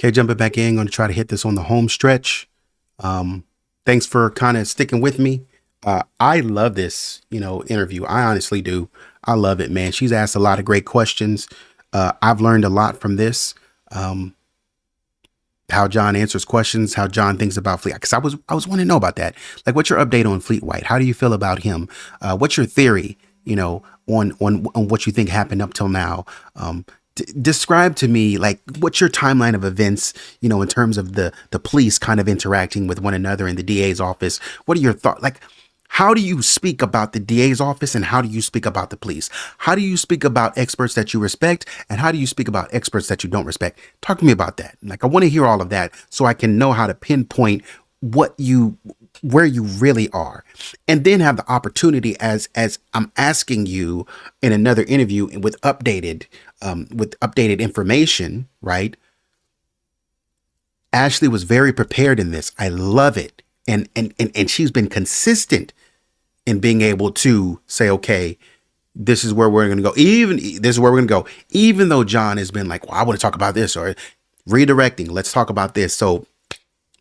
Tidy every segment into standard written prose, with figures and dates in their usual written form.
Okay, jumping back in, going to try to hit this on the home stretch. Thanks for kind of sticking with me. I love this, interview. I honestly do. I love it, man. She's asked a lot of great questions. I've learned a lot from this. How John answers questions, how John thinks about Fleet. Because I was wanting to know about that. Like, what's your update on Fleet White? How do you feel about him? What's your theory, on what you think happened up till now? Describe to me, like, what's your timeline of events, in terms of the police kind of interacting with one another in the DA's office? What are your thoughts? Like, how do you speak about the DA's office and how do you speak about the police? How do you speak about experts that you respect and how do you speak about experts that you don't respect? Talk to me about that. Like, I want to hear all of that so I can know how to pinpoint where you really are, and then have the opportunity as I'm asking you in another interview with updated information, right? Ashley was very prepared in this. I love it. And she's been consistent in being able to say, okay, this is where we're going to go. Even though John has been like, well, I want to talk about this, or redirecting. Let's talk about this. So,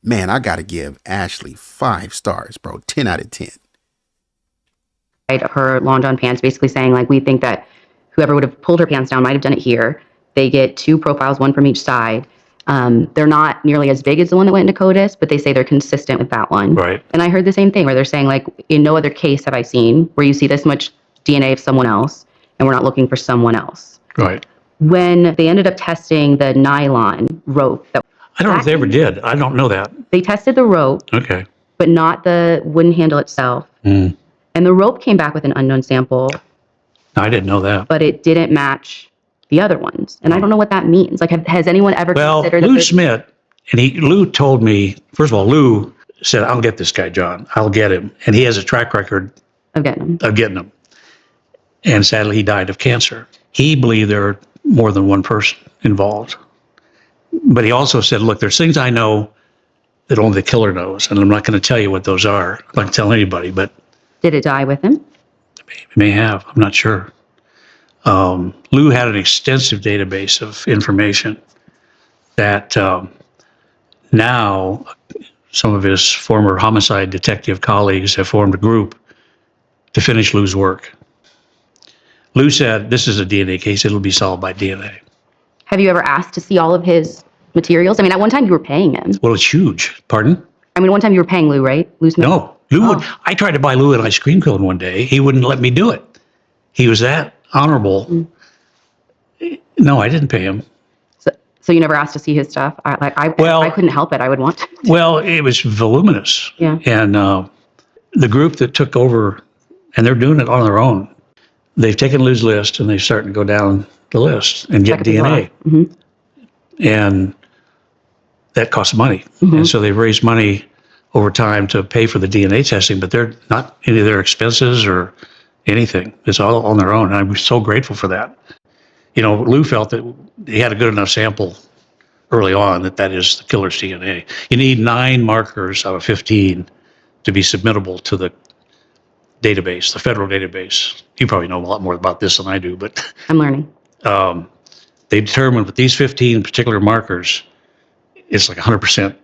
man, I got to give Ashley 5 stars, bro. 10 out of 10. Her long john pants, basically saying, like, we think that whoever would have pulled her pants down might have done it here. They get 2 profiles, 1 from each side. They're not nearly as big as the one that went into CODIS, but they say they're consistent with that one. Right. And I heard the same thing where they're saying, like, in no other case have I seen where you see this much DNA of someone else and we're not looking for someone else. Right. When they ended up testing the nylon rope. I don't know if they ever did. I don't know that. They tested the rope. Okay. But not the wooden handle itself. Mm. And the rope came back with an unknown sample. I didn't know that. But it didn't match the other ones. And I don't know what that means. Like, has anyone ever considered... Lou Smit, Lou told me, first of all, Lou said, I'll get this guy, John. I'll get him. And he has a track record of getting him. And sadly, he died of cancer. He believed there were more than one person involved. But he also said, look, there's things I know that only the killer knows. And I'm not going to tell you what those are. I'm not going to tell anybody, but... Did it die with him? It may have. I'm not sure. Lou had an extensive database of information that now some of his former homicide detective colleagues have formed a group to finish Lou's work. Lou said, this is a DNA case. It'll be solved by DNA. Have you ever asked to see all of his materials? I mean, at one time you were paying him. Well, it's huge. Pardon? I mean, one time you were paying Lou, right? Lou Smit? No. I tried to buy Lou an ice cream cone one day. He wouldn't let me do it. He was that honorable. Mm. No, I didn't pay him. So you never asked to see his stuff? I couldn't help it. I would want to. Well, it was voluminous. Yeah. And the group that took over, and they're doing it on their own, they've taken Lou's list and they're starting to go down the list and get DNA. Mm-hmm. And that costs money. Mm-hmm. And so they've raised money over time to pay for the DNA testing, but they're not any of their expenses or anything. It's all on their own. And I'm so grateful for that. Lou felt that he had a good enough sample early on that is the killer's DNA. You need 9 markers out of 15 to be submittable to the database, the federal database. You probably know a lot more about this than I do, but... I'm learning. They determined with these 15 particular markers, it's like 100%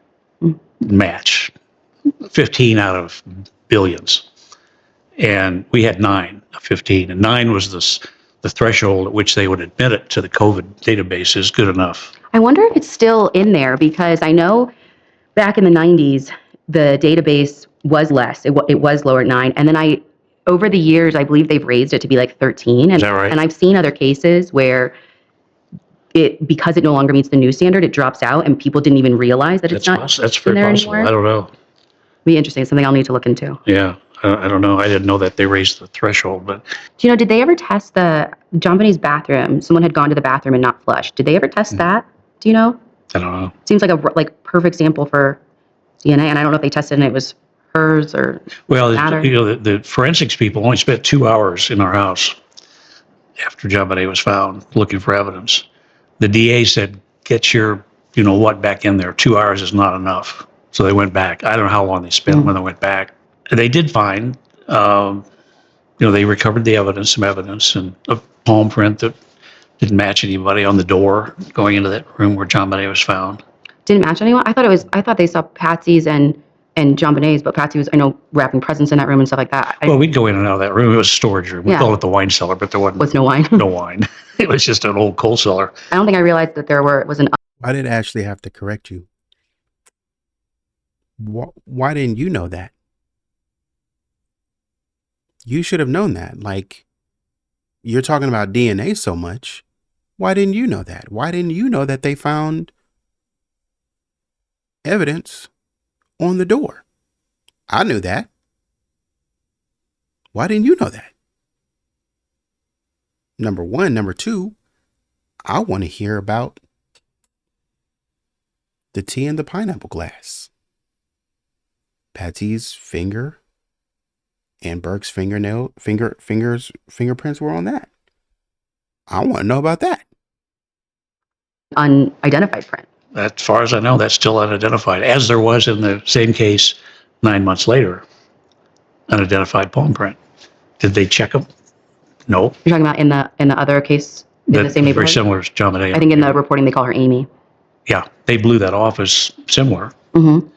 match. 15 out of billions. And we had 9 of 15. And 9 was the threshold at which they would admit it to the COVID database is good enough. I wonder if it's still in there, because I know back in the 90s, the database was less. It was lower at 9. And then over the years, I believe they've raised it to be like 13. Is that right? And I've seen other cases where because it no longer meets the new standard, it drops out and people didn't even realize that it's not That's very possible. Anymore. I don't know. Be interesting. Something I'll need to look into. Yeah. I don't know. I didn't know that they raised the threshold, but... Do did they ever test the JonBenet's bathroom? Someone had gone to the bathroom and not flushed. Did they ever test that? Do you know? I don't know. Seems like a perfect sample for DNA, and I don't know if they tested and it was hers or... Well, the forensics people only spent 2 hours in our house after JonBenet was found looking for evidence. The DA said, get your, what back in there. 2 hours is not enough. So they went back. I don't know how long they spent when they went back. They did find, they recovered some evidence, and a palm print that didn't match anybody on the door going into that room where JonBenet was found. Didn't match anyone? I thought they saw Patsy's and JonBenét's, but Patsy was, I know, wrapping presents in that room and stuff like that. Well, we'd go in and out of that room. It was a storage room. We Yeah. called it the wine cellar, but there wasn't Was no wine. no wine. It was just an old coal cellar. I don't think I realized that was an. Why did Ashley have to correct you? Why didn't you know that? You should have known that. Like, you're talking about DNA so much. Why didn't you know that? Why didn't you know that they found evidence on the door? I knew that. Why didn't you know that? Number one. Number two, I want to hear about the tea in the pineapple glass. Patsy's finger and Burke's fingerprints were on that. I want to know about that. Unidentified print. As far as I know, that's still unidentified, as there was in the same case 9 months later. Unidentified palm print. Did they check them? No. You're talking about in the other case in the same neighborhood? Very similar to JonBenet. I think in the reporting they call her Amy. Yeah, they blew that off as similar. Mm-hmm.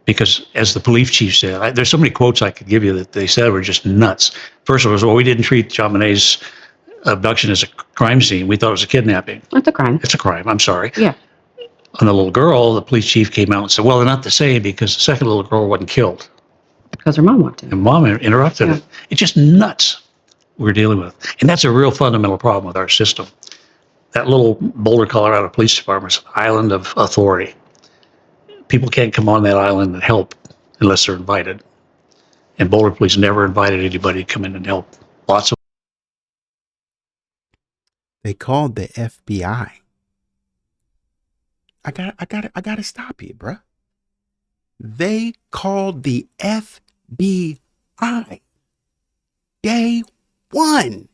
Because as the police chief said, there's so many quotes I could give you that they said were just nuts. First of all, well, we didn't treat JonBenet's abduction as a crime scene. We thought it was a kidnapping. That's a crime. It's a crime. I'm sorry. Yeah. On the little girl, the police chief came out and said, well, they're not the same because the second little girl wasn't killed. Because her mom walked in. And mom interrupted Yeah. it. It's just nuts we're dealing with. And that's a real fundamental problem with our system. That little Boulder, Colorado Police Department is an island of authority. People can't come on that island and help unless they're invited. And Boulder Police never invited anybody to come in and help. Lots of. They called the FBI. I gotta stop you, bruh. They called the FBI. Day one.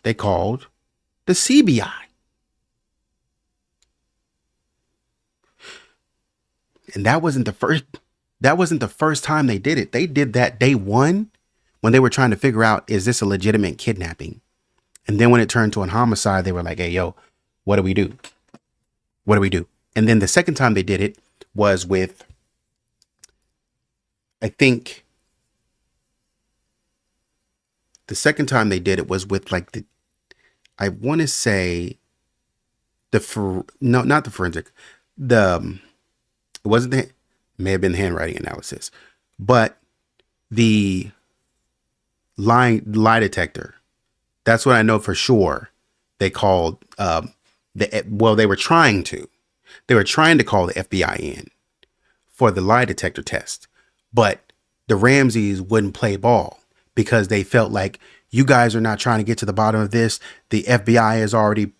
They called the CBI. And that wasn't the first time they did it. They did that day one when they were trying to figure out, is this a legitimate kidnapping? And then when it turned to a homicide, they were like, hey, yo, what do we do? What do we do? And then the second time they did it was with, I think the second time they did it was with like I want to say not the forensic, it wasn't it may have been the handwriting analysis, but the lie detector. That's what I know for sure. They called they were trying to call the FBI in for the lie detector test, but the Ramseys wouldn't play ball because they felt like, you guys are not trying to get to the bottom of this. The FBI is already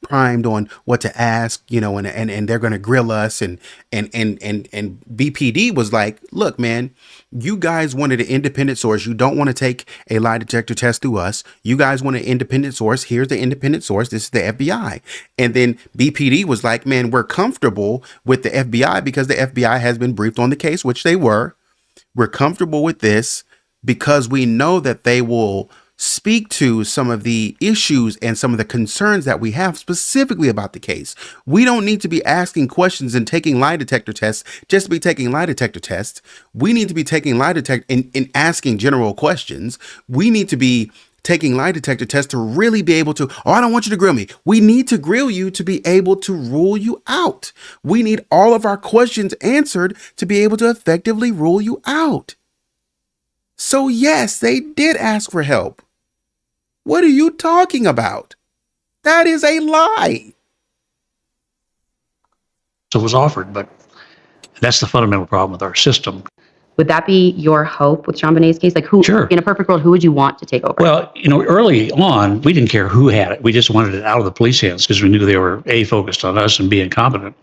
primed on what to ask, and they're going to grill us. And BPD was like, look, man, you guys wanted an independent source. You don't want to take a lie detector test through us. You guys want an independent source. Here's the independent source. This is the FBI. And then BPD was like, man, we're comfortable with the FBI because the FBI has been briefed on the case, which they were. We're comfortable with this because we know that they will speak to some of the issues and some of the concerns that we have specifically about the case. We don't need to be asking questions and taking lie detector tests just to be taking lie detector tests. We need to be taking lie detector and asking general questions. We need to be taking lie detector tests to really be able to, I don't want you to grill me. We need to grill you to be able to rule you out. We need all of our questions answered to be able to effectively rule you out. So yes, they did ask for help. What are you talking about? That is a lie. So it was offered, but that's the fundamental problem with our system. Would that be your hope with JonBenét's case? Like, who, Sure. In a perfect world, who would you want to take over? Well, early on, we didn't care who had it. We just wanted it out of the police hands because we knew they were focused on us and being competent.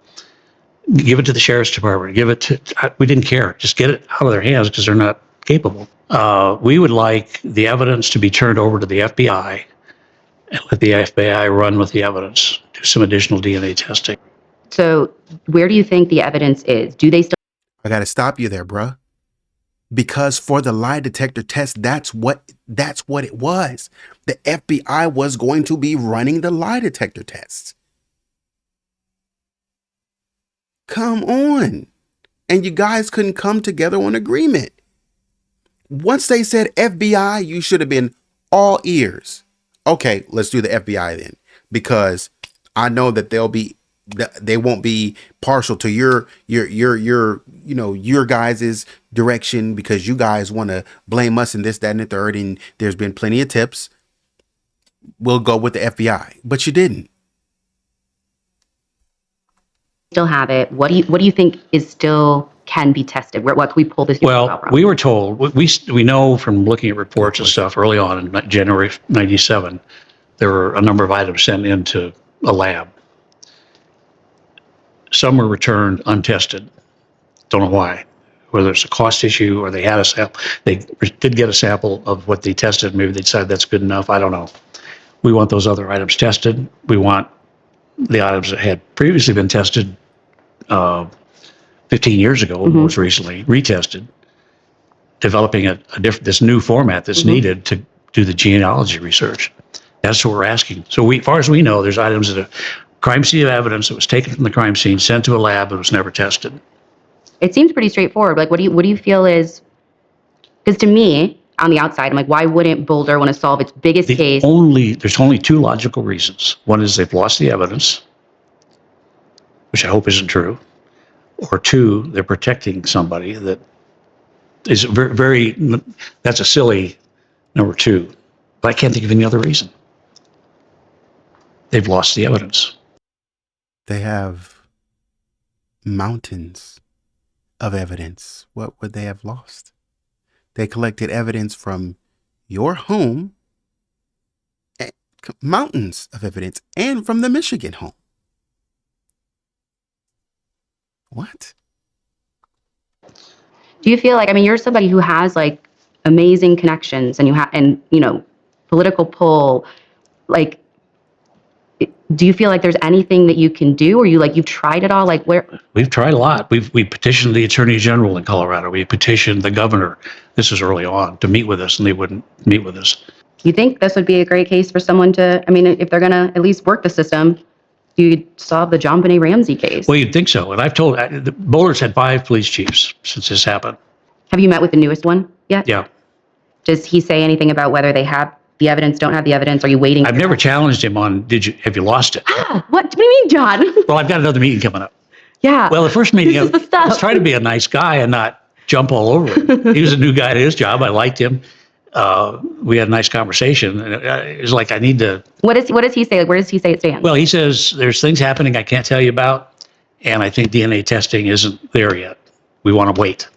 Give it to the sheriff's department. We didn't care. Just get it out of their hands because they're not capable. We would like the evidence to be turned over to the FBI and let the FBI run with the evidence, do some additional DNA testing. So where do you think the evidence is? Do they still? I got to stop you there, bruh. Because for the lie detector test, that's what it was. The FBI was going to be running the lie detector tests. Come on. And you guys couldn't come together on agreement. Once they said FBI, you should have been all ears. Okay, let's do the FBI then, because I know that they won't be partial to your guys's direction, because you guys want to blame us and this, that, and the third. And there's been plenty of tips. We'll go with the FBI, but you didn't. Still have it. What do you think is still can be tested? What can we pull this? Well, we were told, we know from looking at reports and stuff early on in January '97, there were a number of items sent into a lab. Some were returned untested. Don't know why. Whether it's a cost issue or they had a sample, they did get a sample of what they tested. Maybe they decided that's good enough. I don't know. We want those other items tested. We want the items that had previously been tested 15 years ago, most recently, retested, developing this new format that's needed to do the genealogy research. That's what we're asking. So as far as we know, there's items that are crime scene evidence that was taken from the crime scene, sent to a lab, and was never tested. It seems pretty straightforward. Like, what do you feel is? Because to me, on the outside, I'm like, why wouldn't Boulder want to solve its biggest case? There's only two logical reasons. One is they've lost the evidence, which I hope isn't true. Or two, they're protecting somebody that is very, that's a silly number two. But I can't think of any other reason. They've lost the evidence. They have mountains of evidence. What would they have lost? They collected evidence from your home, mountains of evidence, and from the Michigan home. What? Do you feel like, I mean, you're somebody who has like amazing connections and political pull, like, do you feel like there's anything that you can do, or you've tried it all? Like, where? We've tried a lot. We petitioned the Attorney General in Colorado. We petitioned the governor. This was early on, to meet with us, and they wouldn't meet with us. You think this would be a great case for someone to, I mean, if they're going to at least work the system, you solve the JonBenet Ramsey case? Well, you'd think so. And I've told, Boulder's had 5 police chiefs since this happened. Have you met with the newest one yet? Yeah. Does he say anything about whether they have the evidence, don't have the evidence? Are you waiting? I've never challenged him on, have you lost it? What do you mean, John? Well, I've got another meeting coming up. Yeah. Well, the first meeting, I This is the stuff. was trying to be a nice guy and not jump all over him. He was a new guy at his job. I liked him. We had a nice conversation. And it was like, I need to. What does he say? Where does he say it stands? Well, he says there's things happening I can't tell you about, and I think DNA testing isn't there yet. We want to wait.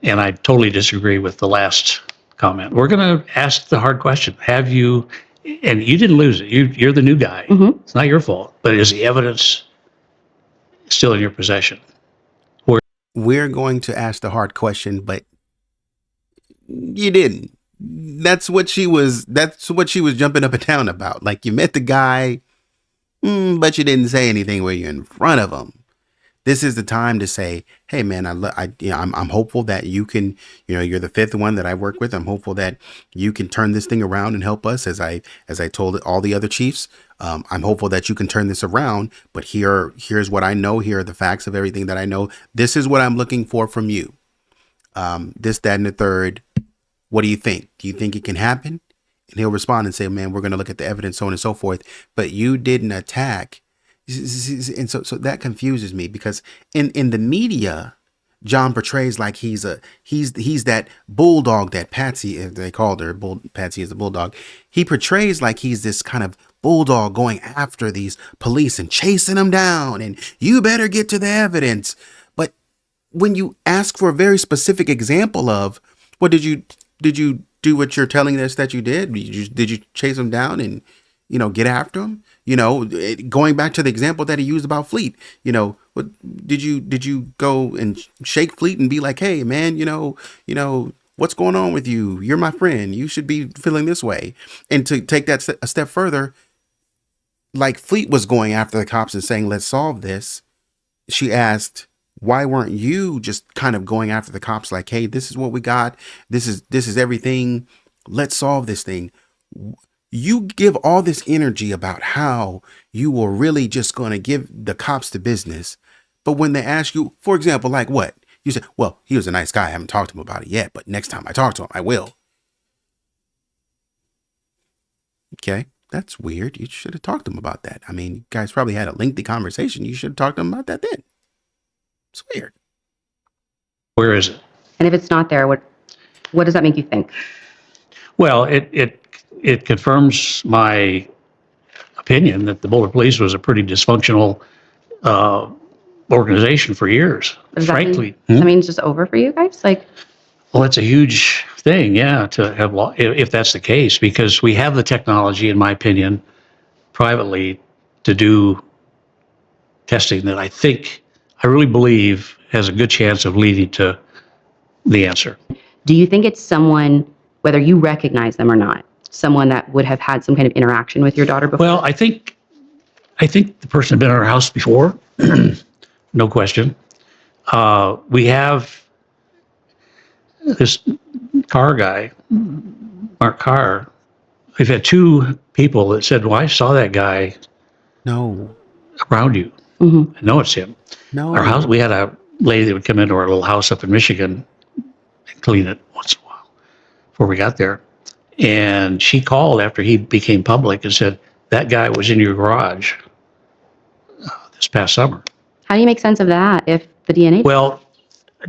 And I totally disagree with the last comment. We're going to ask the hard question. Have you, and you didn't lose it. You're the new guy. It's not your fault. But is the evidence still in your possession? We're going to ask the hard question, but you didn't. That's what she was jumping up and down about. Like, you met the guy, but you didn't say anything where you're in front of him. This is the time to say, hey man, I'm hopeful that you can, you're the 5th one that I work with. I'm hopeful that you can turn this thing around and help us, as I told all the other chiefs. I'm hopeful that you can turn this around, but here's what I know. Here are the facts of everything that I know. This is what I'm looking for from you. This, that, and the third. What do you think? Do you think it can happen? And he'll respond and say, man, we're going to look at the evidence, so on and so forth. But you didn't attack. And so that confuses me, because in the media, John portrays like he's that bulldog that Patsy, they called her, Patsy is the bulldog. He portrays like he's this kind of bulldog going after these police and chasing them down, and you better get to the evidence. But when you ask for a very specific example of, what did you do what you're telling us that you did? Did you chase them down and get after them? Going back to the example that he used about Fleet, what did you go and shake Fleet and be like, hey man, what's going on with you? You're my friend. You should be feeling this way. And to take that a step further, like Fleet was going after the cops and saying, let's solve this. She asked, why weren't you just kind of going after the cops like, hey, this is what we got. This is everything. Let's solve this thing. You give all this energy about how you were really just going to give the cops the business, But when they ask you, for example, like what? You say, well, he was a nice guy. I haven't talked to him about it yet, but next time I talk to him, I will. Okay, that's weird. You should have talked to him about that. I mean, you guys probably had a lengthy conversation. You should have talked to him about that then. It's weird. Where is it? And if it's not there, what does that make you think? Well, it confirms my opinion that the Boulder Police was a pretty dysfunctional organization for years. Does Frankly, that mean it's just over for you guys? Like, well, it's a huge thing, yeah, to have law, if that's the case, because we have the technology, in my opinion, privately, to do testing that I really believe has a good chance of leading to the answer. do you think it's someone, whether you recognize them or not, someone that would have had some kind of interaction with your daughter before? Well, I think the person had been in our house before, no question. We have this car guy, Mark Carr. We've had two people that said, well, I saw that guy No. around you. Mm-hmm. I know it's him. No. Our house, we had a lady that would come into our little house up in Michigan and clean it once in a while before we got there. And she called after he became public and said, that guy was in your garage this past summer. How do you make sense of that if the DNA? Well,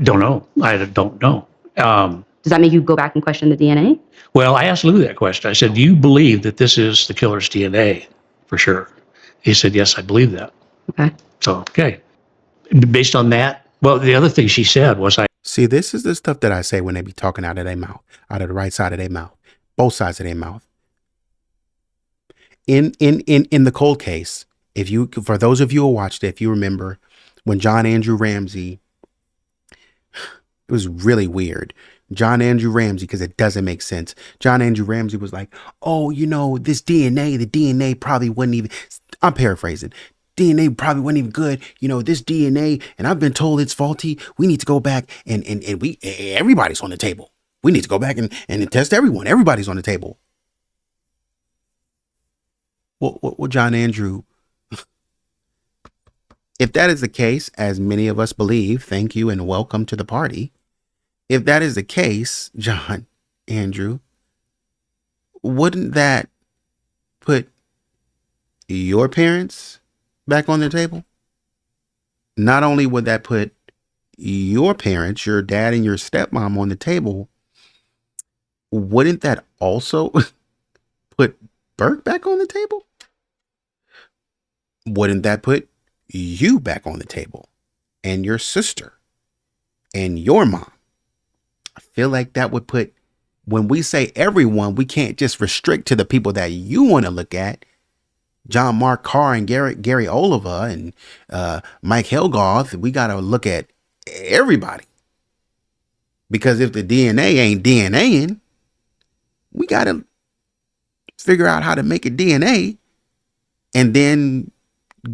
don't know. I don't know. Does that make you go back and question the DNA? Well, I asked Lou that question. I said, do you believe that this is the killer's DNA for sure? He said, yes, I believe that. Okay. So, okay. Based on that, well, the other thing she said was, See, this is the stuff that I say when they be talking out of their mouth, out of the right side of their mouth, both sides of their mouth. In the cold case, for those of you who watched it, if you remember when John Andrew Ramsey, it was really weird. John Andrew Ramsey, because it doesn't make sense. John Andrew Ramsey was like, oh, this DNA, the DNA probably wasn't even, I'm paraphrasing. DNA probably wasn't even good. This DNA, and I've been told it's faulty. We need to go back and everybody's on the table. We need to go back and test everyone. Everybody's on the table. Well, John Andrew, if that is the case, as many of us believe, thank you and welcome to the party. If that is the case, John Andrew, wouldn't that put your parents back on the table? Not only would that put your parents, your dad and your stepmom on the table, wouldn't that also put Burke back on the table? Wouldn't that put you back on the table and your sister and your mom? I feel like that would put, when we say everyone, we can't just restrict to the people that you want to look at. John Mark Carr and Gary Oliver and Mike Helgoth. We got to look at everybody. Because if the DNA ain't DNAing, we got to figure out how to make it DNA and then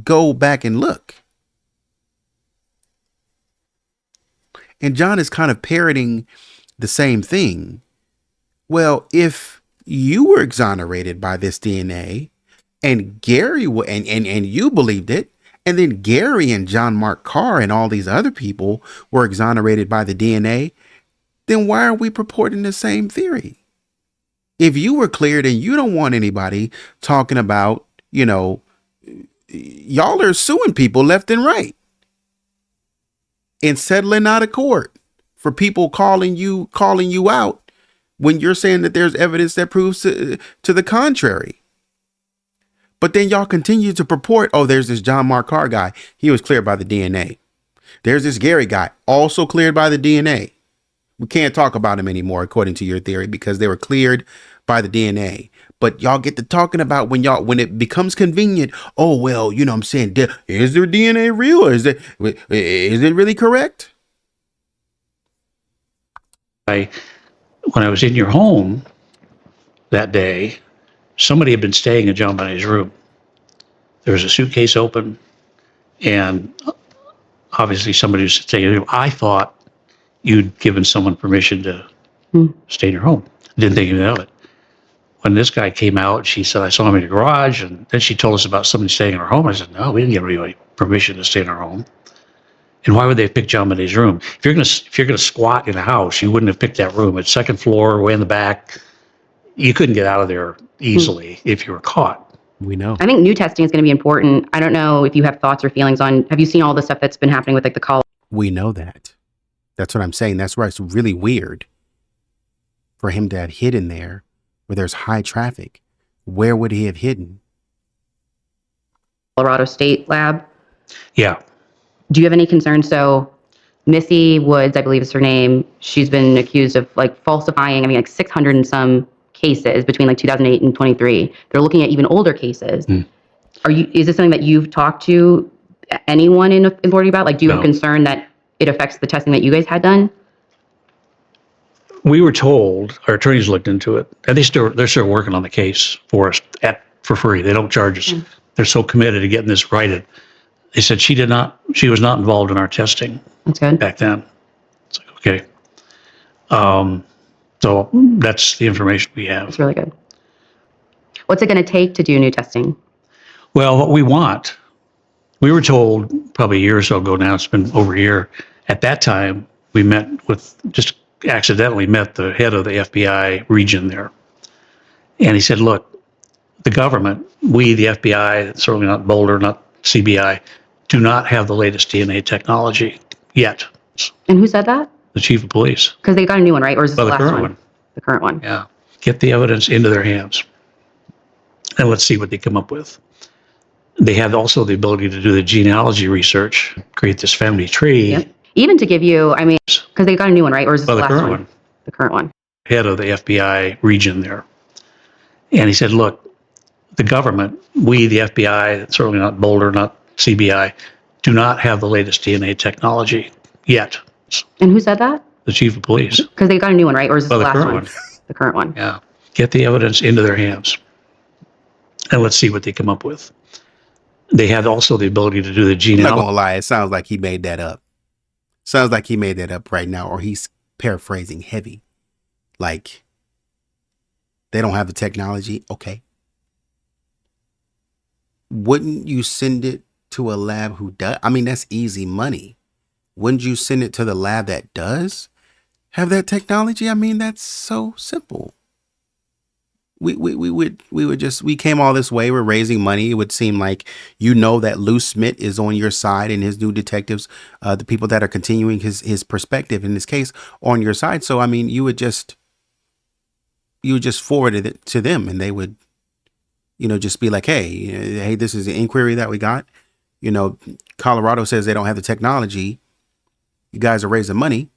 go back and look. And John is kind of parroting the same thing. Well, if you were exonerated by this DNA and Gary and you believed it, and then Gary and John Mark Carr and all these other people were exonerated by the DNA, then why are we purporting the same theory? If you were cleared and you don't want anybody talking about, y'all are suing people left and right and settling out of court for people calling you out when you're saying that there's evidence that proves to the contrary. But then y'all continue to purport, oh, there's this John Mark Carr guy. He was cleared by the DNA. There's this Gary guy, also cleared by the DNA. We can't talk about him anymore, according to your theory, because they were cleared by the DNA. But y'all get to talking about when it becomes convenient. Oh, well, I'm saying, is their DNA real? Or is it really correct? when I was in your home that day, somebody had been staying in JonBenet's room. There was a suitcase open, and obviously somebody was staying in the room. I thought you'd given someone permission to stay in your home. Didn't think anything of it. When this guy came out, she said, I saw him in the garage, and then she told us about somebody staying in her home. I said, no, we didn't give anybody permission to stay in our home. And why would they pick JonBenet's room? If you're gonna squat in a house, you wouldn't have picked that room. It's second floor, way in the back. You couldn't get out of there easily if you were caught. We know. I think new testing is going to be important. I don't know if you have thoughts or feelings on, have you seen all the stuff that's been happening with like the call? We know that. That's what I'm saying. That's why it's really weird for him to have hidden there where there's high traffic. Where would he have hidden? Colorado State lab. Yeah. Do you have any concerns? So Missy Woods, I believe is her name. She's been accused of like falsifying, like 600 and some cases between like 2008 and 23. They're looking at even older cases. Is this something that you've talked to anyone in authority about? Like, do you have concern that it affects the testing that you guys had done? We were told, our attorneys looked into it, and they're still working on the case for us for free. They don't charge us. They're so committed to getting this righted. They said she was not involved in our testing. That's good. Back then. It's like, okay. So that's the information we have. That's really good. What's it going to take to do new testing? Well, what we want, we were told probably a year or so ago now, it's been over a year. At that time, we just accidentally met the head of the FBI region there. And he said, look, the government, we, the FBI, certainly not Boulder, not CBI, do not have the latest DNA technology yet. And who said that? The chief of police. Because they got a new one, right? Or is this the last current one? The current one. Yeah. Get the evidence into their hands. And let's see what they come up with. They have also the ability to do the genealogy research, create this family tree. Yep. Even to give you, because they got a new one, right? Or is this the last current one? The current one. Head of the FBI region there. And he said, look, the government, we, the FBI, certainly not Boulder, not CBI, do not have the latest DNA technology yet. And who said that? The chief of police. Because they got a new one, right? Or is this the last current one? The current one. Yeah. Get the evidence into their hands. And let's see what they come up with. They have also the ability to do the I'm genealogy. not gonna lie, it sounds like he made that up. Sounds like he made that up right now, or he's paraphrasing heavy. Like, they don't have the technology. Okay. Wouldn't you send it to a lab who does? I mean, that's easy money. Wouldn't you send it to the lab that does have that technology? I mean, that's so simple. We came all this way. We're raising money. It would seem like, that Lou Smit is on your side and his new detectives, the people that are continuing his perspective in this case, on your side. So, I mean, you would just forward it to them, and they would, just be like, hey, this is the inquiry that we got. Colorado says they don't have the technology. You guys are raising money.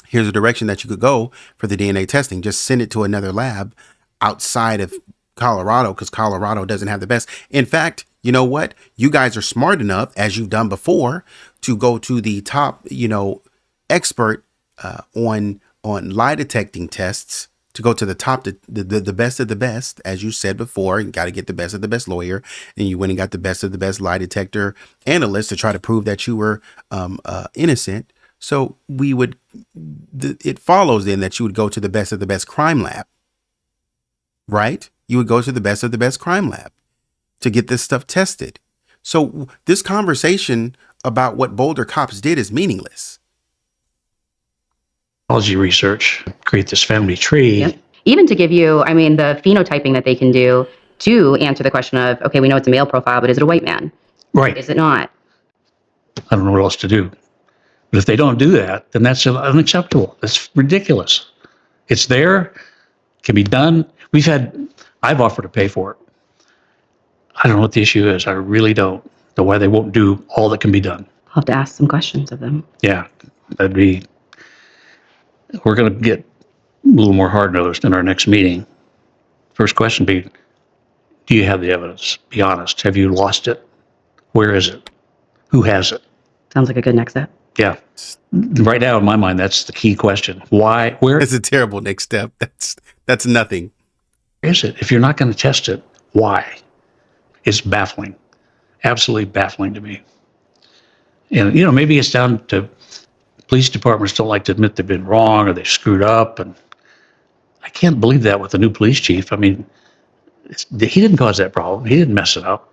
Here's a direction that you could go for the DNA testing. Just send it to another lab outside of Colorado, because Colorado doesn't have the best. In fact, you know what? You guys are smart enough, as you've done before, to go to the top, expert on lie detecting tests, to go to the top, the best of the best, as you said before. You got to get the best of the best lawyer, and you went and got the best of the best lie detector analyst to try to prove that you were innocent. So it follows then that you would go to the best of the best crime lab, right? You would go to the best of the best crime lab to get this stuff tested. So this conversation about what Boulder cops did is meaningless. Genealogy research, create this family tree. Yep. Even to give you, the phenotyping that they can do to answer the question of, okay, we know it's a male profile, but is it a white man? Right. Is it not? I don't know what else to do. But if they don't do that, then that's unacceptable. That's ridiculous. It's there, can be done. I've offered to pay for it. I don't know what the issue is. I really don't know why they won't do all that can be done. I'll have to ask some questions of them. Yeah, we're going to get a little more hard-nosed in our next meeting. First question be, do you have the evidence? Be honest. Have you lost it? Where is it? Who has it? Sounds like a good next step. Yeah. Right now, in my mind, that's the key question. Why? Where? It's a terrible next step. That's nothing. Where is it? If you're not going to test it, why? It's baffling. Absolutely baffling to me. And, maybe it's down to police departments don't like to admit they've been wrong or they screwed up. And I can't believe that with the new police chief. He didn't cause that problem. He didn't mess it up.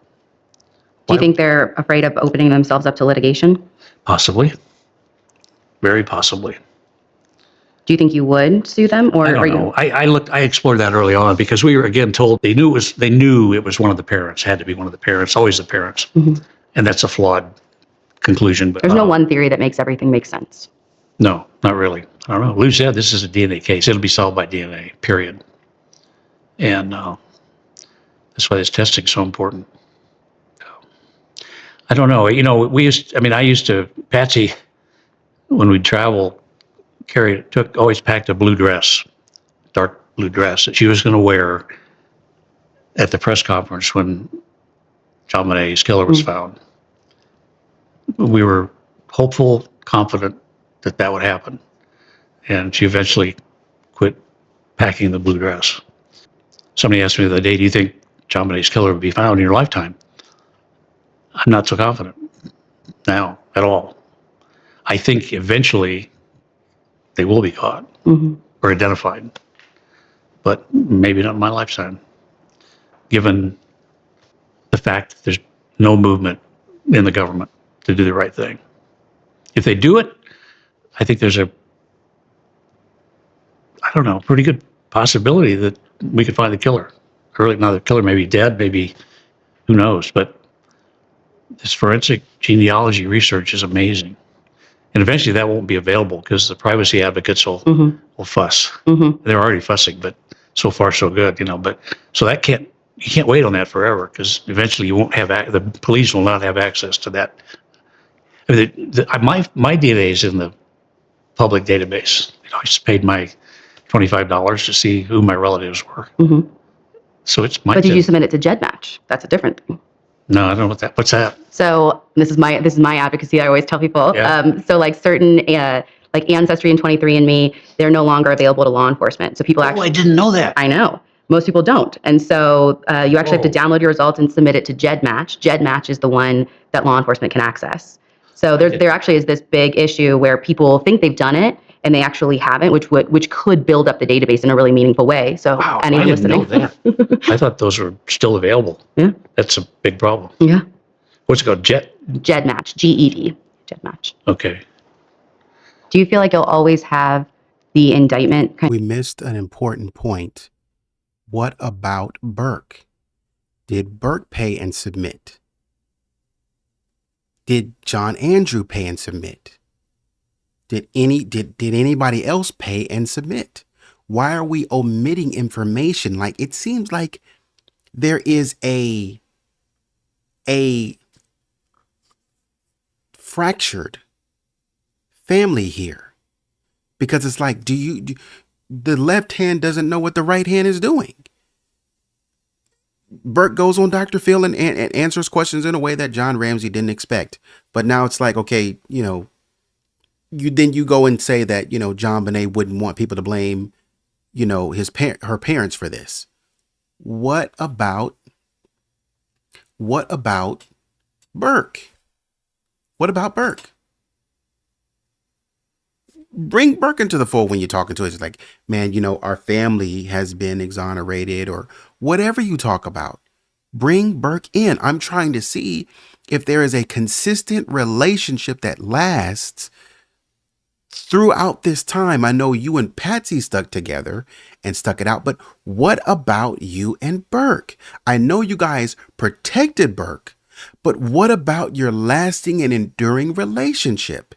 Do Do you think they're afraid of opening themselves up to litigation? Possibly. Very possibly. Do you think you would sue them, or I don't are know. you? I explored that early on because we were again told they knew it was one of the parents, had to be one of the parents, always the parents. And that's a flawed conclusion. But There's no one theory that makes everything make sense. no, not really. I don't know. Lou said this is a DNA case. It'll be solved by DNA, period. And that's why this testing's so important. I don't know. You know, I used to, Patsy, when we'd travel, always packed a blue dress, dark blue dress that she was going to wear at the press conference when JonBenet's killer was found. We were hopeful, confident that that would happen. And she eventually quit packing the blue dress. Somebody asked me the other day, do you think JonBenet's killer would be found in your lifetime? I'm not so confident now at all. I think eventually they will be caught or identified, but maybe not in my lifetime, given the fact that there's no movement in the government to do the right thing. If they do it, I think there's pretty good possibility that we could find the killer. Early, now the killer may be dead, maybe, who knows, but this forensic genealogy research is amazing. And eventually that won't be available because the privacy advocates will fuss. They're already fussing, but so far so good, But so you can't wait on that forever because eventually you won't have the police will not have access to that. I mean, my DNA is in the public database. I just paid my $25 to see who my relatives were. So it's my. But did you submit it to GEDmatch? That's a different thing. No, I don't know what's that. So this is my advocacy. I always tell people. Yeah. So like certain like Ancestry and 23andMe, they're no longer available to law enforcement. So people I didn't know that. I know. Most people don't. And so you actually have to download your results and submit it to GEDmatch. GEDmatch is the one that law enforcement can access. So there actually is this big issue where people think they've done it and they actually haven't, which could build up the database in a really meaningful way. So wow, anyone I didn't know that. I thought those were still available. Yeah. That's a big problem. Yeah. What's it called? GEDmatch, GED, GEDmatch. Okay. Do you feel like you'll always have the indictment? We missed an important point. What about Burke? Did Burke pay and submit? Did John Andrew pay and submit? Did anybody else pay and submit? Why are we omitting information? Like, it seems like there is a fractured family here, because it's like, the left hand doesn't know what the right hand is doing. Burke goes on Dr. Phil and answers questions in a way that John Ramsey didn't expect. But now it's like, okay, you go and say that, JonBenet wouldn't want people to blame, her parents for this. What about Burke? What about Burke? Bring Burke into the fold when you're talking to us. It's like, man, our family has been exonerated, or whatever you talk about. Bring Burke in. I'm trying to see if there is a consistent relationship that lasts throughout this time. I know you and Patsy stuck together and stuck it out, but what about you and Burke? I know you guys protected Burke, but what about your lasting and enduring relationship?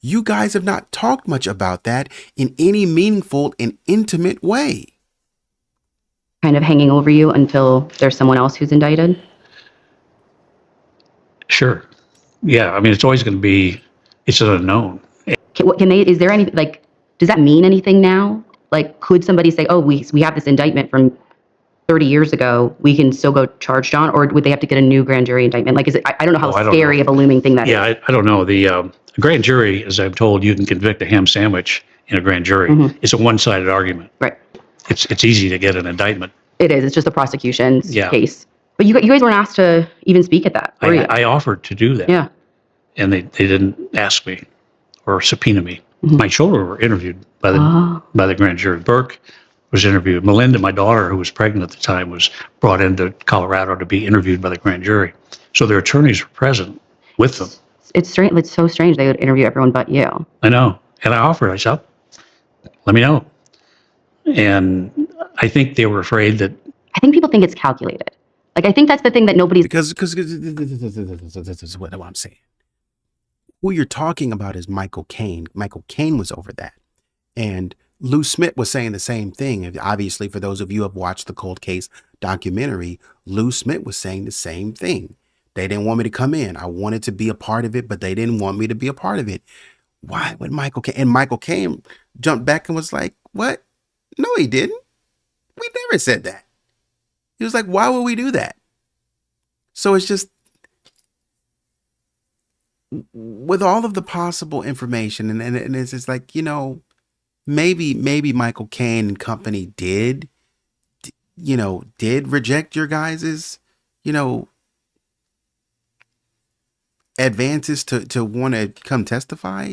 You guys have not talked much about that in any meaningful and intimate way. Kind of hanging over you until there's someone else who's indicted? Sure. Yeah. I mean, it's always going to be, it's an unknown. Is there any, like, does that mean anything now? Like, could somebody say, oh, we have this indictment from 30 years ago, we can still go charge John, or would they have to get a new grand jury indictment? Like, is it, I don't know how scary of a looming thing that is. Yeah, I don't know. The grand jury, as I'm told, you can convict a ham sandwich in a grand jury. It's a one-sided argument. Right. It's easy to get an indictment. It is. It's just the prosecution's case. But you guys weren't asked to even speak at that, were you? I offered to do that. Yeah. And they didn't ask me or subpoena me. My children were interviewed by the grand jury. Burke was interviewed. Melinda, my daughter, who was pregnant at the time, was brought into Colorado to be interviewed by the grand jury. So their attorneys were present with them. It's strange. It's so strange they would interview everyone but you. I know. And I offered, I said, let me know. And I think they were afraid that. I think people think it's calculated. Like, I think that's the thing that nobody's. Because this is what I'm saying. Who you're talking about is Michael Caine. Michael Caine was over that. And Lou Smit was saying the same thing. Obviously, for those of you who have watched the Cold Case documentary, Lou Smit was saying the same thing. They didn't want me to come in. I wanted to be a part of it, but they didn't want me to be a part of it. Why would Michael Caine? And Michael Caine jumped back and was like, what? No, he didn't. We never said that. He was like, why would we do that? So it's just, with all of the possible information, and it's just like, you know, maybe Michael Caine and company did reject your guys's, advances to want to come testify.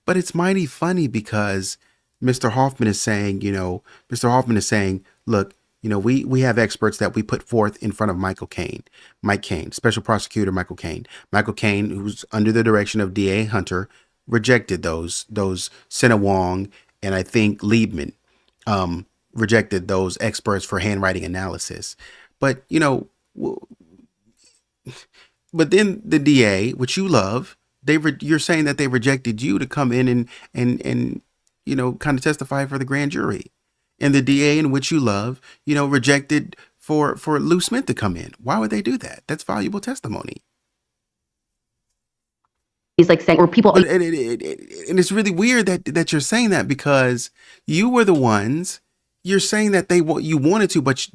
But it's mighty funny because Mr. Hoffman is saying, look, we have experts that we put forth in front of Mike Caine, Special Prosecutor Michael Caine, who's under the direction of DA Hunter, rejected those Sena Wong and I think Liebman, rejected those experts for handwriting analysis. But, but then the DA, which you love, you're saying that they rejected you to come in and kind of testify for the grand jury. And the DA, in which you love, rejected for Lou Smit to come in. Why would they do that? That's valuable testimony. He's like saying, or people. And it's really weird that you're saying that, because you were the ones. You're saying that you wanted to, but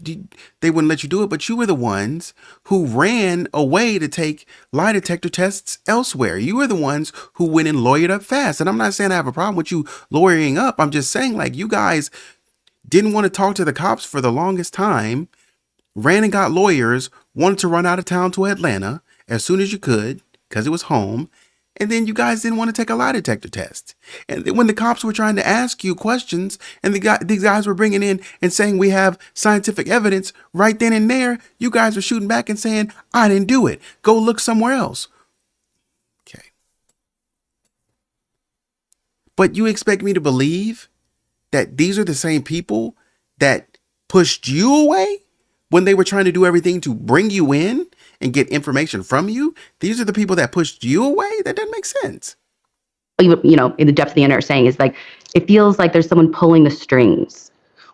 they wouldn't let you do it. But you were the ones who ran away to take lie detector tests elsewhere. You were the ones who went and lawyered up fast. And I'm not saying I have a problem with you lawyering up. I'm just saying, like, you guys didn't want to talk to the cops for the longest time, ran and got lawyers, wanted to run out of town to Atlanta as soon as you could because it was home. And then you guys didn't want to take a lie detector test. And when the cops were trying to ask you questions and these guys were bringing in and saying we have scientific evidence right then and there, you guys were shooting back and saying, I didn't do it. Go look somewhere else. Okay. But you expect me to believe that these are the same people that pushed you away when they were trying to do everything to bring you in and get information from you? These are the people that pushed you away? That doesn't make sense. In the depths of the internet saying is like, it feels like there's someone pulling the strings.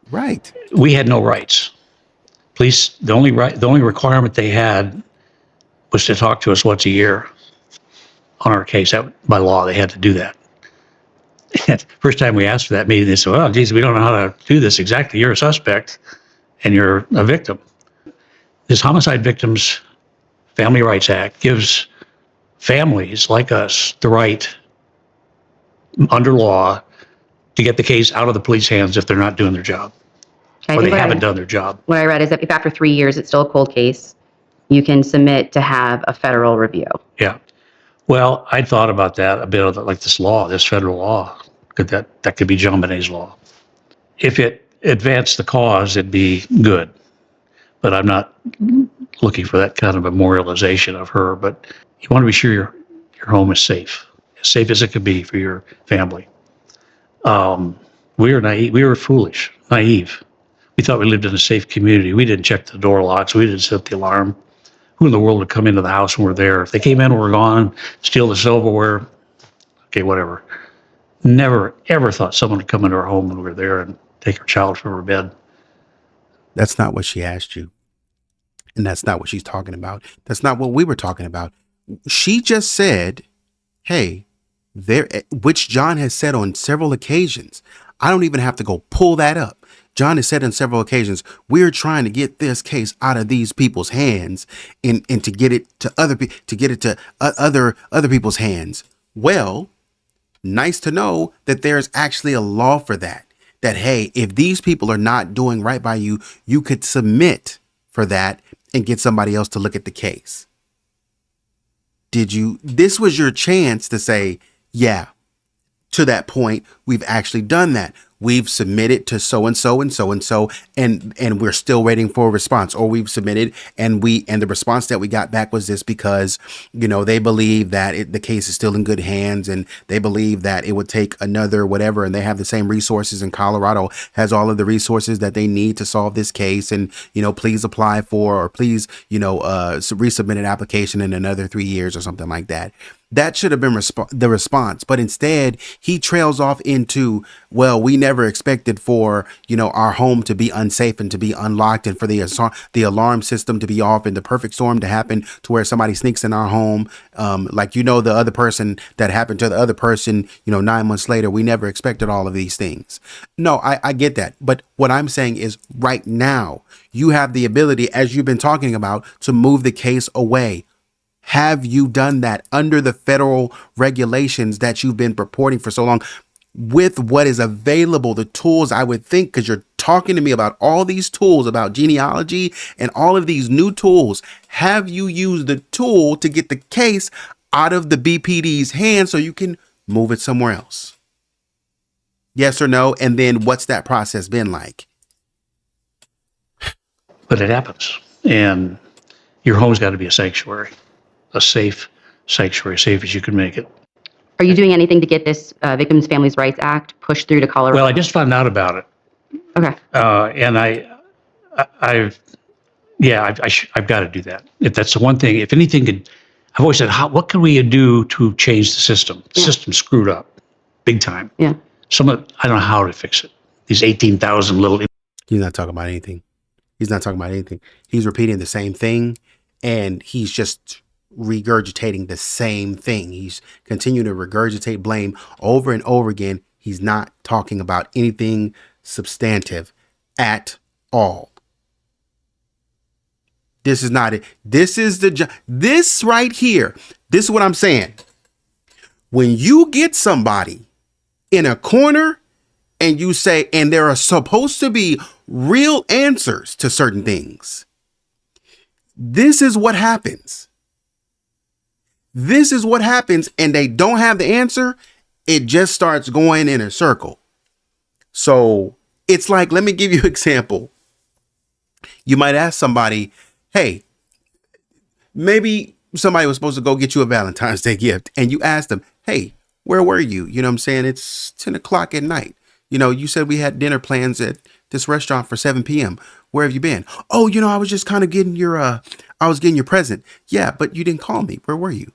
Right. We had no rights. Police, the only requirement they had was to talk to us once a year on our case. By law, they had to do that. And first time we asked for that meeting, they said, well, geez, we don't know how to do this exactly. You're a suspect and you're a victim. This Homicide Victims Family Rights Act gives families like us the right, under law, to get the case out of the police hands if they're not doing their job, or they haven't done their job. What I read is that if after 3 years it's still a cold case, you can submit to have a federal review. Yeah. Well, I thought about that a bit, like this law, this federal law, that could be JonBenet's law. If it advanced the cause, it'd be good. But I'm not looking for that kind of memorialization of her. But you want to be sure your home is safe as it could be for your family. We were naive. We were foolish, naive. We thought we lived in a safe community. We didn't check the door locks. We didn't set the alarm. Who in the world would come into the house when we're there? If they came in and we're gone, steal the silverware, okay, whatever. Never, ever thought someone would come into our home when we were there and take our child from her bed. That's not what she asked you. And that's not what she's talking about. That's not what we were talking about. She just said, hey, which John has said on several occasions. I don't even have to go pull that up. John has said on several occasions, we're trying to get this case out of these people's hands and to get it to other people's hands. Well, nice to know that there's actually a law for that. That, hey, if these people are not doing right by you, you could submit for that and get somebody else to look at the case. This was your chance to say, yeah, to that point, we've actually done that. we've submitted to so and so and so and so, and we're still waiting for a response, or we've submitted and the response that we got back was this because, you know, they believe that the case is still in good hands, and they believe that it would take another whatever, and they have the same resources, and Colorado has all of the resources that they need to solve this case, and, you know, please apply for, or please, you know, resubmit an application in another 3 years or something like that. That should have been the response. But instead, he trails off into, well, we never expected for, you know, our home to be unsafe and to be unlocked, and for the alarm system to be off, and the perfect storm to happen to where somebody sneaks in our home. Like, you know, the other person that happened to the other person, you know, 9 months later. We never expected all of these things. No, I get that. But what I'm saying is right now, you have the ability, as you've been talking about, to move the case away. Have you done that under the federal regulations that you've been purporting for so long, with what is available, the tools? I would think, because you're talking to me about all these tools, about genealogy and all of these new tools. Have you used the tool to get the case out of the BPD's hands so you can move it somewhere else? Yes or no? And then what's that process been like? But it happens. And your home's got to be a sanctuary, a safe sanctuary, safe as you can make it. Are you doing anything to get this Victims Families Rights Act pushed through to Colorado? Well, I just found out about it. Okay. And I've got to do that. If that's the one thing, if anything could, I've always said, what can we do to change the system? The system's screwed up big time. Yeah. I don't know how to fix it. These 18,000 little. He's not talking about anything. He's not talking about anything. He's repeating the same thing, and he's just regurgitating the same thing. He's continuing to regurgitate blame over and over again. He's not talking about anything substantive at all. This is not it. This right here. This is what I'm saying. When you get somebody in a corner and you say, and there are supposed to be real answers to certain things, this is what happens. This is what happens, and they don't have the answer. It just starts going in a circle. So it's like, let me give you an example. You might ask somebody, hey, maybe somebody was supposed to go get you a Valentine's Day gift, and you asked them, hey, where were you? You know what I'm saying? It's 10 o'clock at night. You know, you said we had dinner plans at this restaurant for 7 p.m. Where have you been? Oh, you know, I was just kind of getting your present. Yeah, but you didn't call me. Where were you?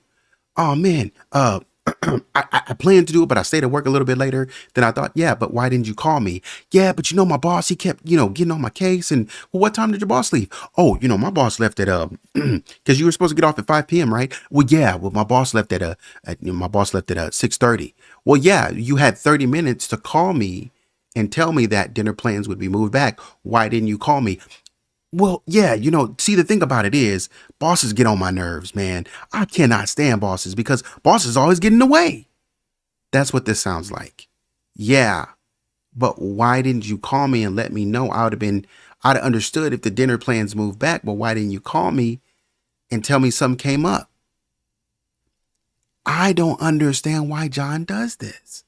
Oh man, I planned to do it, but I stayed at work a little bit later than I thought. Yeah, but why didn't you call me? Yeah, but you know, my boss, he kept, you know, getting on my case. And well, what time did your boss leave? Oh, you know, my boss left at, cause you were supposed to get off at 5 p.m. right? Well, yeah, well, my boss left at 6:30. Well, yeah, you had 30 minutes to call me and tell me that dinner plans would be moved back. Why didn't you call me? Well, yeah, you know, see, the thing about it is bosses get on my nerves, man. I cannot stand bosses because bosses always get in the way. That's what this sounds like. Yeah, but why didn't you call me and let me know? I'd have understood if the dinner plans moved back, but why didn't you call me and tell me something came up? I don't understand why John does this.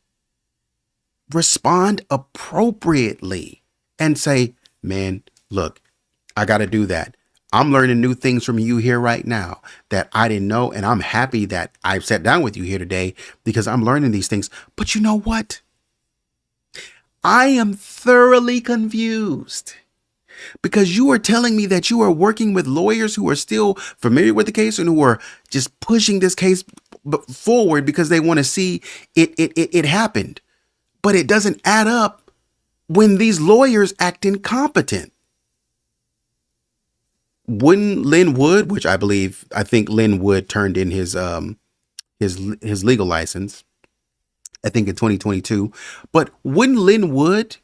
Respond appropriately and say, man, look, I got to do that. I'm learning new things from you here right now that I didn't know. And I'm happy that I've sat down with you here today because I'm learning these things. But you know what? I am thoroughly confused because you are telling me that you are working with lawyers who are still familiar with the case and who are just pushing this case forward because they want to see it happened. But it doesn't add up when these lawyers act incompetent. Wouldn't Lynn Wood, which I think Lynn Wood turned in his legal license, I think in 2022, but wouldn't Lynn Wood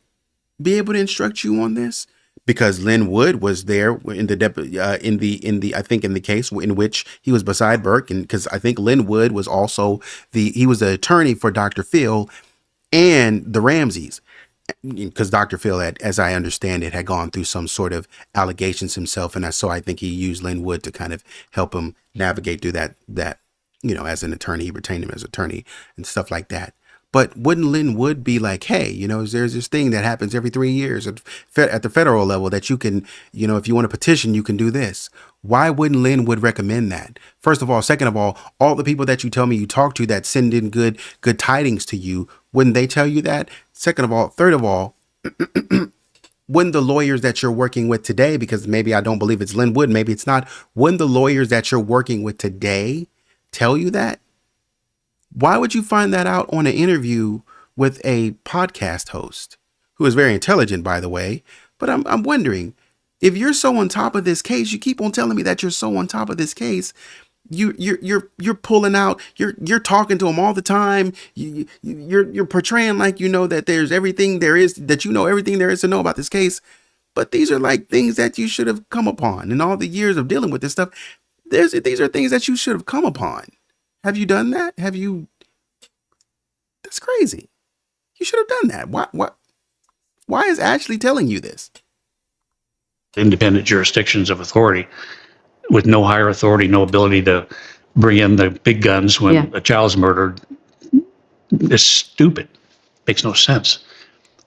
be able to instruct you on this? Because Lynn Wood was there in the case in which he was beside Burke, and because I think Lynn Wood was also he was the attorney for Dr. Phil and the Ramseys. Because Dr. Phil had, as I understand it, had gone through some sort of allegations himself. And so I think he used Lynn Wood to kind of help him navigate through that, you know, as an attorney, he retained him as attorney and stuff like that. But wouldn't Lynn Wood be like, hey, there's this thing that happens every 3 years at the federal level that you can, if you want to petition, you can do this. Why wouldn't Lynn Wood recommend that? First of all, second of all the people that you tell me you talk to that send in good tidings to you, wouldn't they tell you that? Second of all, third of all, wouldn't the lawyers that you're working with today, because maybe I don't believe it's Lynn Wood, maybe it's not, wouldn't the lawyers that you're working with today tell you that? Why would you find that out on an interview with a podcast host who is very intelligent, by the way? But I'm wondering, if you're so on top of this case, you keep on telling me that you're so on top of this case. You're pulling out. You're talking to him all the time. You're portraying like that there's everything there is, that everything there is to know about this case. But these are like things that you should have come upon in all the years of dealing with this stuff. These are things that you should have come upon. Have you done that? That's crazy. You should have done that. Why is Ashley telling you this? Independent jurisdictions of authority with no higher authority, no ability to bring in the big guns when a child's murdered is stupid. Makes no sense.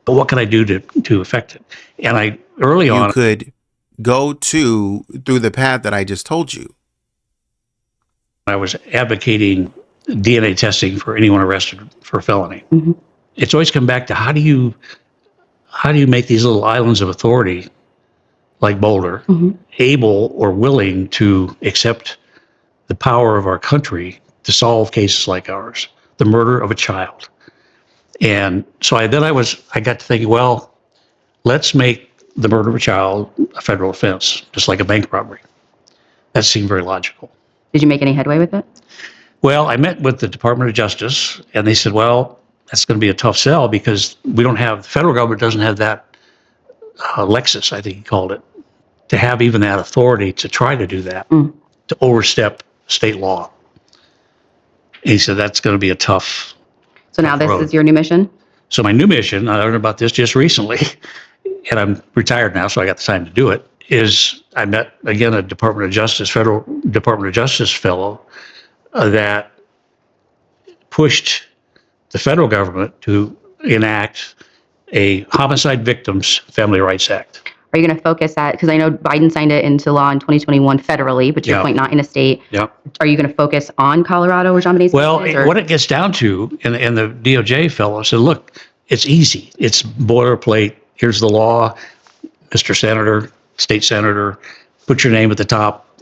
But what can I do to affect it? And you could go through the path that I just told you. I was advocating DNA testing for anyone arrested for a felony. Mm-hmm. It's always come back to how do you make these little islands of authority like Boulder able or willing to accept the power of our country to solve cases like ours, the murder of a child. And so I got to thinking, well, let's make the murder of a child a federal offense, just like a bank robbery. That seemed very logical. Did you make any headway with it? Well, I met with the Department of Justice, and they said, well, that's going to be a tough sell because the federal government doesn't have that Lexus, I think he called it, to have even that authority to try to do that, to overstep state law. And he said, that's going to be a tough So now this is your new mission? So my new mission, I learned about this just recently, and I'm retired now, so I got the time to do it, is I met, again, a federal Department of Justice fellow that pushed the federal government to enact a Homicide Victims Family Rights Act. Are you going to focus because I know Biden signed it into law in 2021 federally, but to your point, not in a state. Yeah. Are you going to focus on Colorado or JonBenét's? Well, what it gets down to, and the DOJ fellow said, look, it's easy. It's boilerplate. Here's the law. Mr. Senator, state senator, put your name at the top,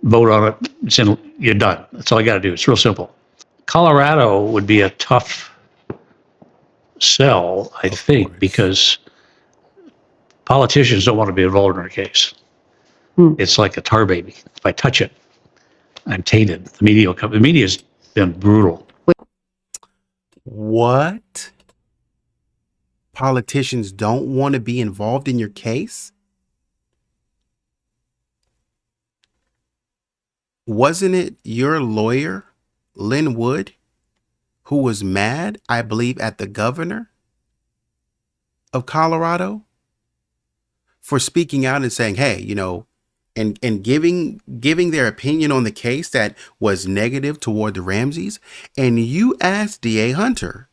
vote on it. You're done. That's all you got to do. It's real simple. Colorado would be a tough sell, I think, because politicians don't want to be involved in our case. It's like a tar baby. If I touch it, I'm tainted. The media will come. The media's been brutal. What? Politicians don't want to be involved in your case? Wasn't it your lawyer, Lynn Wood, who was mad, I believe, at the governor of Colorado for speaking out and saying, hey, and giving their opinion on the case that was negative toward the Ramseys? And you asked DA Hunter,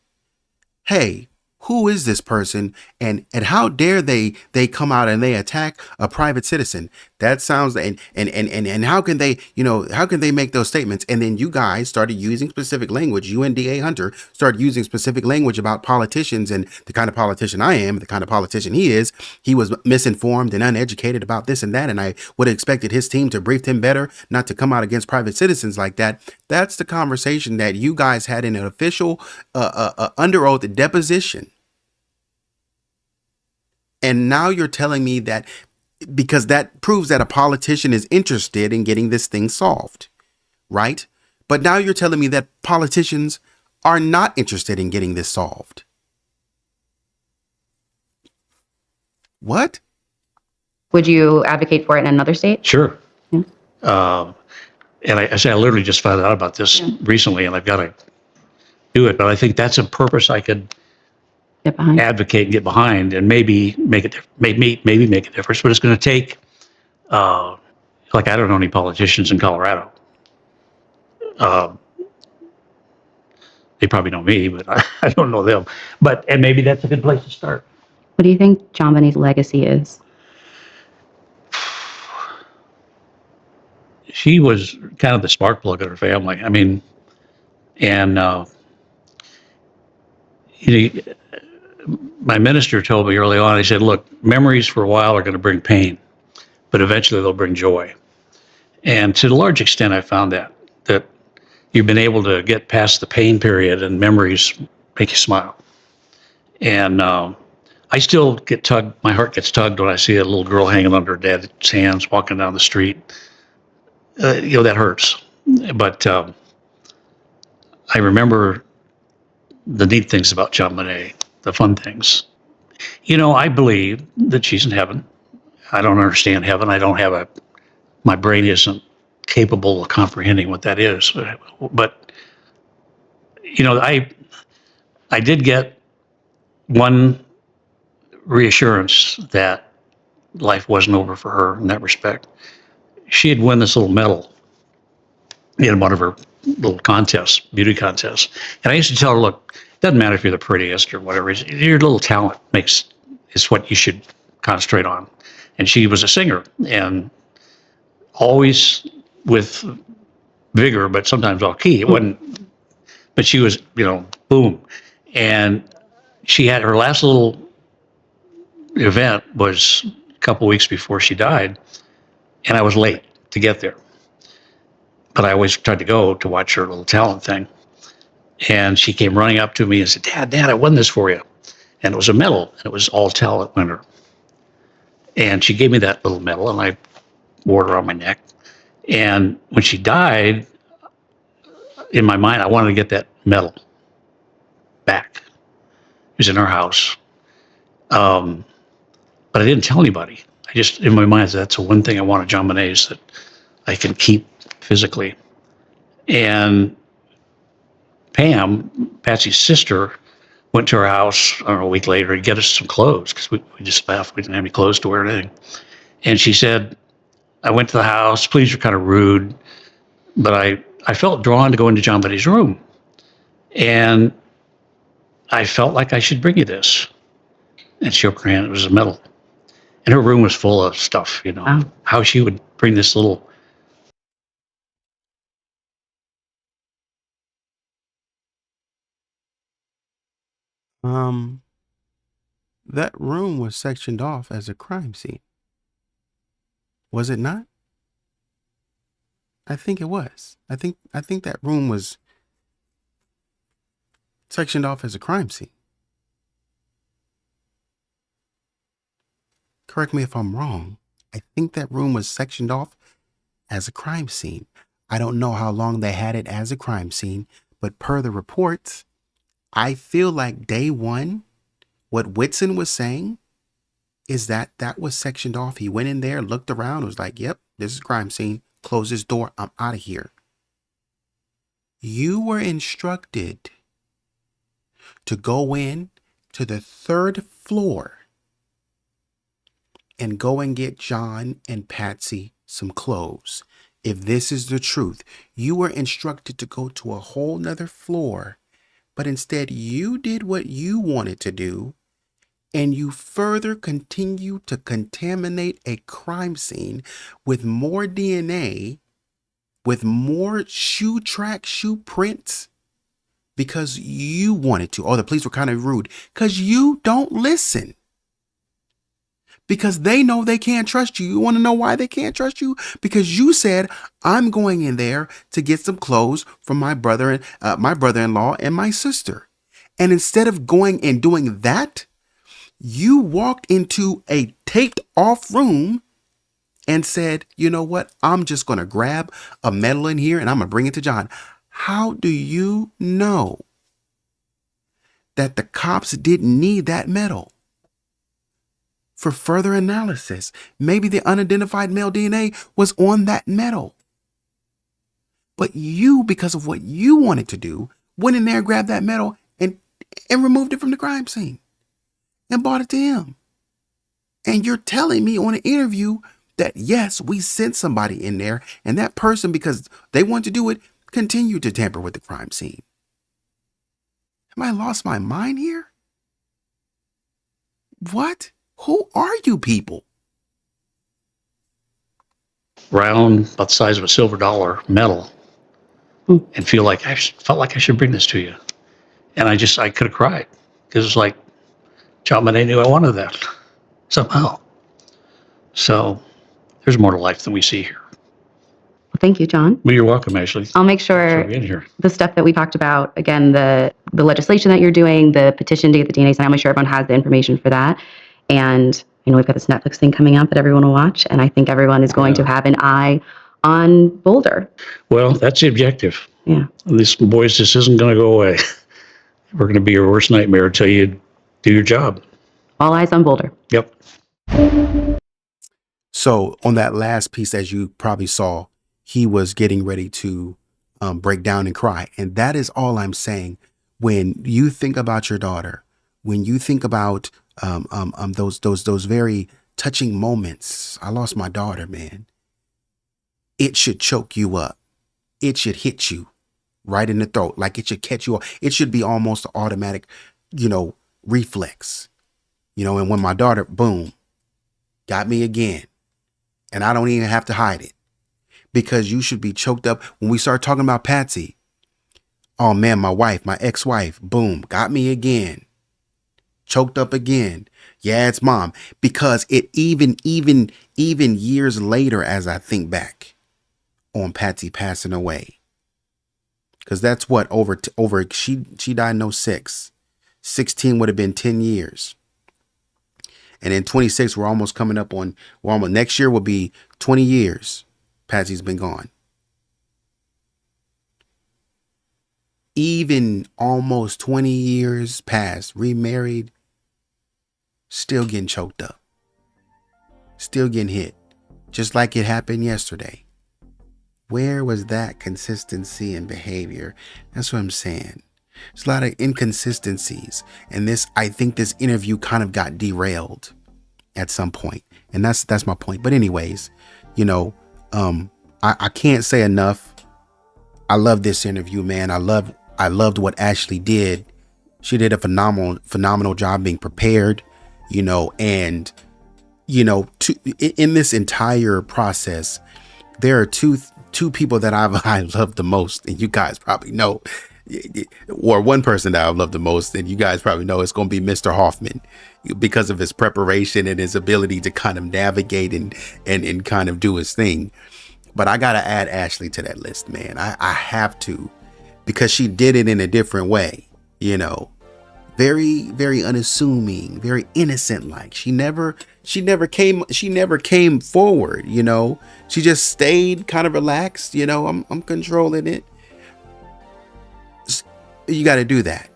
hey, who is this person, and how dare they come out and they attack a private citizen? That sounds, and how can they make those statements? And then you guys started using specific language. You and DA Hunter started using specific language about politicians and the kind of politician I am, the kind of politician he is. He was misinformed and uneducated about this and that, and I would have expected his team to brief him better, not to come out against private citizens like that. That's the conversation that you guys had in an official under oath deposition. And now you're telling me that because that proves that a politician is interested in getting this thing solved, right? But now you're telling me that politicians are not interested in getting this solved. What? Would you advocate for it in another state? Sure. Yeah. And I literally just found out about this recently, and I've got to do it. But I think that's a purpose I could advocate and get behind, and maybe make it maybe make a difference. But it's going to take, I don't know any politicians in Colorado, They probably know me, but I don't know them. And maybe that's a good place to start. What do you think JonBenet's legacy is? She was kind of the spark plug of her family. I mean, and you know, my minister told me early on, he said, look, memories for a while are going to bring pain, but eventually they'll bring joy. And to a large extent, I found that you've been able to get past the pain period and memories make you smile. And I still get tugged, my heart gets tugged when I see a little girl hanging under her dad's hands walking down the street. That hurts. But I remember the neat things about JonBenet, the fun things. I believe that she's in heaven. I don't understand heaven. My brain isn't capable of comprehending what that is. But I did get one reassurance that life wasn't over for her in that respect. She had won this little medal in one of her little contests, beauty contests. And I used to tell her, look, it doesn't matter if you're the prettiest or whatever, your little talent is what you should concentrate on. And she was a singer and always with vigor, but sometimes off key. It wasn't, but she was, boom. And she had her last little event was a couple weeks before she died, and I was late to get there. But I always tried to go to watch her little talent thing. And she came running up to me and said, Dad, I won this for you. And it was a medal, and it was all talent winner. And she gave me that little medal, and I wore it around my neck. And when she died, in my mind, I wanted to get that medal back. It was in our house. But I didn't tell anybody. I just, in my mind, that's the one thing I want at JonBenet's that I can keep physically. And Pam, Patsy's sister, went to our house, I don't know, a week later to get us some clothes because we just left. We didn't have any clothes to wear or anything. And she said, I went to the house. Please, you're kind of rude. But I felt drawn to go into JonBenet's room. And I felt like I should bring you this. And she opened her hand. It was a medal. And her room was full of stuff, Wow. how she would bring this little. That room was sectioned off as a crime scene. Was it not? I think it was. I think that room was sectioned off as a crime scene. Correct me if I'm wrong. I think that room was sectioned off as a crime scene. I don't know how long they had it as a crime scene, but per the reports, I feel like day one, what Whitson was saying is that was sectioned off. He went in there, looked around, was like, yep, this is a crime scene. Close this door. I'm out of here. You were instructed to go in to the third floor and go and get John and Patsy some clothes. If this is the truth, you were instructed to go to a whole nother floor, but instead you did what you wanted to do, and you further continue to contaminate a crime scene with more DNA, with more shoe prints, because you wanted to. Oh, the police were kind of rude because you don't listen. Because they know they can't trust you. You want to know why they can't trust you? Because you said, I'm going in there to get some clothes from my brother-in-law and my sister. And instead of going and doing that, you walked into a taped off room and said, you know what? I'm just going to grab a medal in here and I'm going to bring it to John. How do you know that the cops didn't need that medal for further analysis? Maybe the unidentified male DNA was on that medal. But you, because of what you wanted to do, went in there, grabbed that medal and removed it from the crime scene and brought it to him. And you're telling me on an interview that, yes, we sent somebody in there and that person, because they want to do it, continued to tamper with the crime scene. Am I lost my mind here? What? Who are you people? Round, about the size of a silver dollar, metal, and felt like I should bring this to you. And I could have cried because it's like JonBenet knew I wanted that somehow. So there's more to life than we see here. Well, thank you, John. Well, you're welcome, Ashley. I'll make Thanks for sure being here. the stuff that we talked about, again, the legislation that you're doing, the petition to get the DNA signed, I'll make sure everyone has the information for that. And, we've got this Netflix thing coming out that everyone will watch. And I think everyone is going to have an eye on Boulder. Well, that's the objective. Yeah. This isn't going to go away. We're going to be your worst nightmare until you do your job. All eyes on Boulder. Yep. So on that last piece, as you probably saw, he was getting ready to break down and cry. And that is all I'm saying. When you think about your daughter, when you think about those very touching moments, I lost my daughter, man. It should choke you up. It should hit you right in the throat. Like it should catch you off. It should be almost an automatic, reflex. And when my daughter, boom, got me again. And I don't even have to hide it, because you should be choked up. When we start talking about Patsy, oh man, my ex-wife, boom, got me again. Choked up again. Yeah, it's mom. Because it even years later, as I think back on Patsy passing away, because that's what she died in 06. 16 would have been 10 years. And in 26, we're almost next year will be 20 years. Patsy's been gone. Even almost 20 years past, remarried, still getting choked up. Still getting hit. Just like it happened yesterday. Where was that consistency in behavior? That's what I'm saying. There's a lot of inconsistencies. And I think this interview kind of got derailed at some point. And that's my point. But anyways, I can't say enough. I love this interview, man. I loved what Ashley did. She did a phenomenal job being prepared, and in this entire process, there are two people that I love the most, and you guys probably know, or one person that I've loved the most, and you guys probably know it's going to be Mr. Hoffman, because of his preparation and his ability to kind of navigate and kind of do his thing. But I got to add Ashley to that list, man. I have to, because she did it in a different way, very, very unassuming, very innocent. Like she never came forward, she just stayed kind of relaxed. I'm controlling it. You got to do that.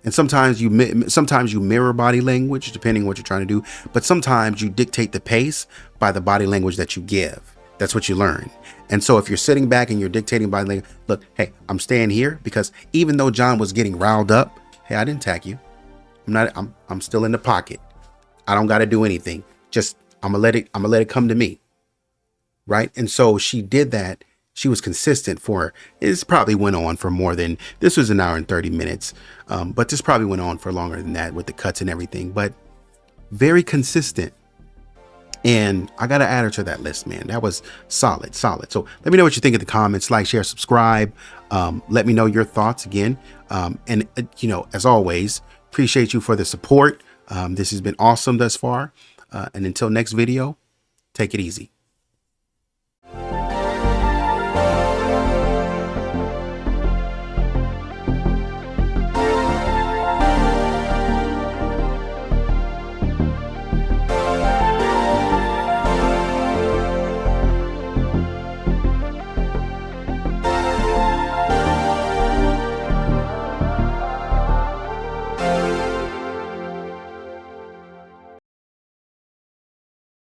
And sometimes you mirror body language, depending on what you're trying to do. But sometimes you dictate the pace by the body language that you give. That's what you learn. And so if you're sitting back and you're dictating body language, look, hey, I'm staying here, because even though John was getting riled up, hey, I didn't attack you. I'm still in the pocket. I don't got to do anything. Just, I'm gonna let it come to me. Right. And so she did that. She was consistent this probably went on for more than, this was an hour and 30 minutes. But this probably went on for longer than that with the cuts and everything, but very consistent. And I got to add her to that list, man. That was solid. So let me know what you think in the comments, like, share, subscribe. Let me know your thoughts again. And as always, appreciate you for the support. This has been awesome thus far. And until next video, take it easy.